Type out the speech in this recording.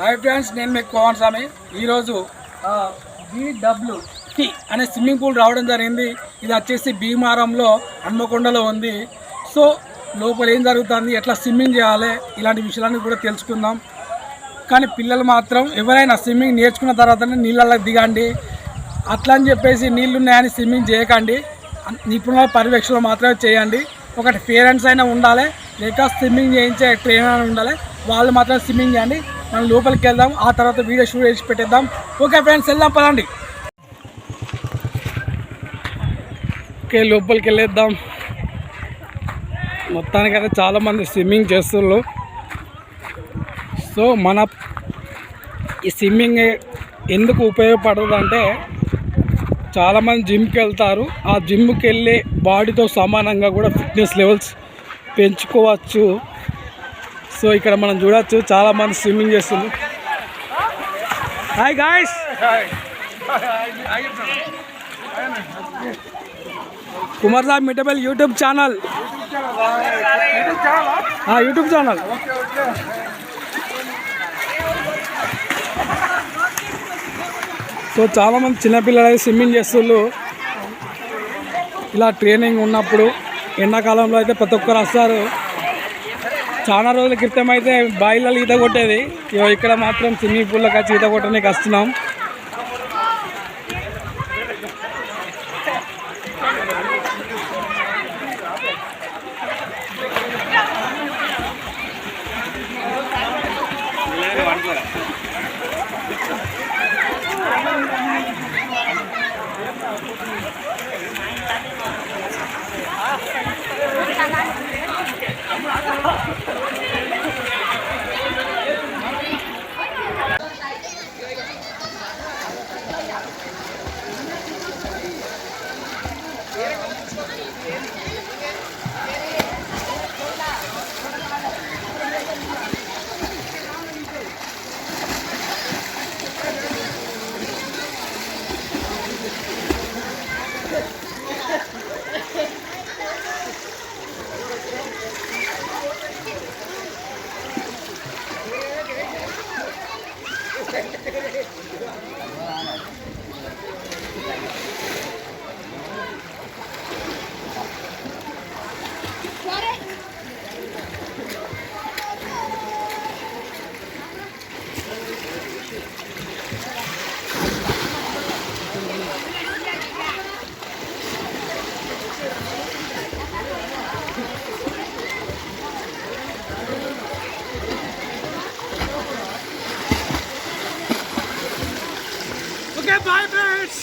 Hi friends, నేను మీకు పవన్ స్వామి. ఈరోజు BWT అనే స్విమ్మింగ్ పూల్ రావడం జరిగింది. ఇది వచ్చేసి భీమారంలో హన్మకొండలో ఉంది. సో లోపల ఏం జరుగుతుంది, ఎట్లా స్విమ్మింగ్ చేయాలి, ఇలాంటి విషయాలన్నీ కూడా తెలుసుకుందాం. కానీ పిల్లలు మాత్రం ఎవరైనా స్విమ్మింగ్ నేర్చుకున్న తర్వాతనే నీళ్ళల్లో దిగండి. అట్లా అని చెప్పేసి నీళ్ళు ఉన్నాయని స్విమ్మింగ్ చేయకండి. నిపుణుల పర్యవేక్షణ మాత్రమే చేయండి. ఒకటి పేరెంట్స్ అయినా ఉండాలి, లేక స్విమ్మింగ్ చేయించే ట్రైనర్ అయినా ఉండాలి. వాళ్ళు మాత్రం స్విమ్మింగ్ చేయండి. మనం లోపలికి వెళ్దాం, ఆ తర్వాత వీడియో షూట్ చేసి పెట్టేద్దాం. ఓకే ఫ్రెండ్స్, వెళ్దాం పదండి. ఓకే, లోపలికి వెళ్ళేద్దాం. మొత్తానికైతే చాలామంది స్విమ్మింగ్ చేస్తున్నారు. సో మన ఈ స్విమ్మింగ్ ఎందుకు ఉపయోగపడుతుందంటే, చాలామంది జిమ్కి వెళ్తారు. ఆ జిమ్కి వెళ్ళే బాడీతో సమానంగా కూడా ఫిట్నెస్ లెవెల్స్ పెంచుకోవచ్చు. సో ఇక్కడ మనం చూడవచ్చు, చాలామంది స్విమ్మింగ్ చేస్తున్నారు. హాయ్ గాయ్స్, కుమార్ సాబ్ మిటబెల్ YouTube channel. YouTube channel. So చాలామంది చిన్నపిల్లలు స్విమ్మింగ్ చేస్తున్నారు. ఇలా ట్రైనింగ్ ఉన్నప్పుడు ఎండాకాలంలో అయితే ప్రతి ఒక్కరు వస్తారు. చాలా రోజుల క్రితం అయితే బాయిలలో ఈత కొట్టేది. ఇక్కడ మాత్రం స్విమ్మింగ్ పూల్లోకి వచ్చి ఈత కొట్టడానికి వస్తున్నాం. Okay, bye friends.